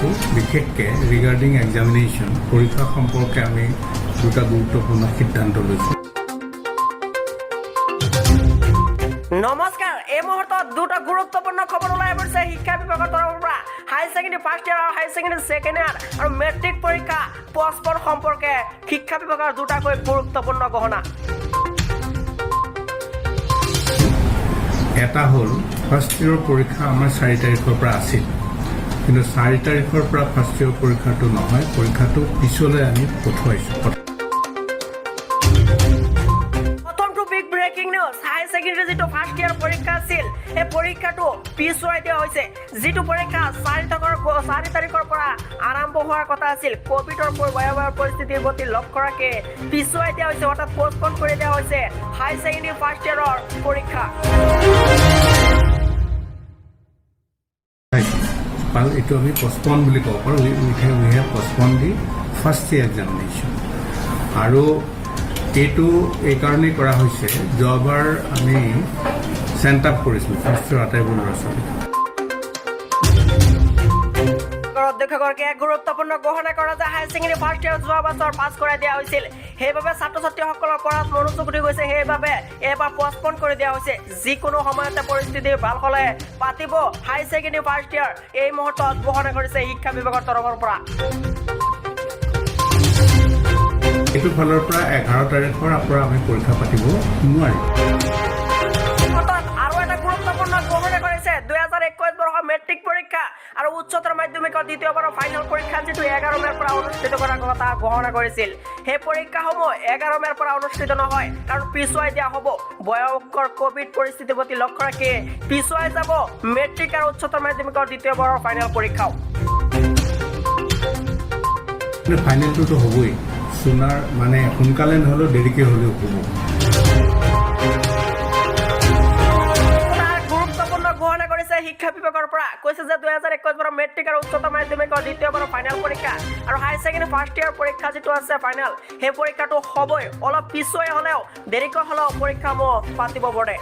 আছোঁ বিশেষকৈ regarding examination পৰীক্ষা সম্পৰ্কে আমি দুটা গুৰুত্বপূৰ্ণ সিদ্ধান্ত লৈছোঁ। নমস্কাৰ, এই মুহূৰ্তত দুটা গুৰুত্বপূৰ্ণ খবৰ ওলাই পৰিছে শিক্ষা বিভাগৰ তৰফৰ পৰা। হায়াৰ ছেকেণ্ডেৰী ফাৰ্ষ্ট ইয়াৰ আৰু হায়াৰ ছেকেণ্ডেৰী ছেকেণ্ড ইয়াৰ আৰু মেট্ৰিক পৰীক্ষা পষ্টপন সম্পৰ্কে শিক্ষা বিভাগৰ দুটাকৈ গুৰুত্বপূৰ্ণ গহনা। এটা হ'ল ফাৰ্ষ্ট ইয়েৰৰ পৰীক্ষা আমাৰ 4 তাৰিখৰ পৰা আছিল, কিন্তু 4 তাৰিখৰ পৰা ফাৰ্ষ্ট ইয়েৰ পৰীক্ষাটো নহয়, পৰীক্ষাটো পিছলৈ আমি পঠুৱাইছোঁ। প্ৰথমটো big breaking news. Higher secondary যিটো ফাৰ্ষ্ট ইয়াৰ পৰীক্ষা আছিল সেই পৰীক্ষাটো পিছুৱাই দিয়া হৈছে। যিটো পৰীক্ষা 4 তাৰিখৰ পৰা আৰম্ভ হোৱাৰ কথা আছিল, কোভিডৰ ভয়াৱহ পৰিস্থিতিৰ প্ৰতি লক্ষ্য ৰাখি পিছুৱাই দিয়া হৈছে, অৰ্থাৎ পষ্টপন কৰি দিয়া হৈছে হায়াৰ ছেকেণ্ডেৰী ফাৰ্ষ্ট ইয়াৰৰ পৰীক্ষা। এইটো আমি পষ্টপন বুলি ক'ব পাৰোঁ। We have postpone the first year examination. আৰু এইটো এইকাৰণেই কৰা হৈছে, যোৱাবাৰ আমি চেণ্ট আপ কৰিছিলোঁ ফাৰ্ষ্ট ইয়াৰ আটাইবোৰ ল'ৰা ছোৱালী। অধ্যক্ষগৰাকীয়ে এক গুৰুত্বপূৰ্ণ ঘোষণা কৰে যে হায়াৰ ছেকেণ্ডেৰী ফাৰ্ষ্ট ইয়াৰ যোৱা বছৰ পাছ কৰাই দিয়া হৈছিল, সেইবাবে ছাত্ৰ ছাত্ৰীসকলৰ পঢ়াত মনোযোগ উঠি গৈছে, সেইবাবে এইবাৰ পষ্টপন কৰি দিয়া হৈছে। যিকোনো সময়তে পৰিস্থিতি ভাল হ'লে পাতিব হায়াৰ ছেকেণ্ডেৰী ফাৰ্ষ্ট ইয়াৰ, এই মুহূৰ্তত ঘোষণা কৰিছে শিক্ষা বিভাগৰ তৰফৰ পৰা। এইটো ফালৰ পৰা 11 তাৰিখৰ পৰা আমি পৰীক্ষা পাতিব নোৱাৰিম। আৰু এটা গুৰুত্বপূৰ্ণ ঘোষণা কৰিছে 2021 বৰ্ষৰ মেট্ৰিক পৰীক্ষা আৰু উচ্চতৰ মাধ্যমিকৰ দ্বিতীয়বাৰৰ ফাইনেল পৰীক্ষা যিটো 11 মে'ৰ পৰা অনুষ্ঠিত কৰাৰ কথা ঘোষণা কৰিছিল, সেই পৰীক্ষাসমূহ 11 মে'ৰ পৰা অনুষ্ঠিত নহয়, কাৰণ পিছুৱাই দিয়া হ'ব। ভয়ংকৰ কোভিড পৰিস্থিতিৰ প্ৰতি লক্ষ্য ৰাখি পিছুৱাই যাব মেট্ৰিক আৰু উচ্চতৰ মাধ্যমিকৰ দ্বিতীয়বাৰৰ ফাইনেল পৰীক্ষাও। ফাইনেলটোতো হ'বই, সোনাৰ মানে সোনকালে নহ'লেও দেৰিকৈ হ'লেও হ'ব। ঘোষণা কৰিছে শিক্ষা বিভাগৰ পৰা, কৈছে যে 2021 বৰ্ষৰ মেট্ৰিক আৰু উচ্চতৰ মাধ্যমিকৰ দ্বিতীয়বাৰৰ ফাইনেল পৰীক্ষা আৰু হায়াৰ ছেকেণ্ডেৰী ফাৰ্ষ্ট ইয়াৰ পৰীক্ষা যিটো আছে ফাইনেল, সেই পৰীক্ষাটো হ'বই। অলপ পিছুৱাই হ'লেও দেৰিকৈ হ'লেও পৰীক্ষাসমূহ পাতিব পাৰে।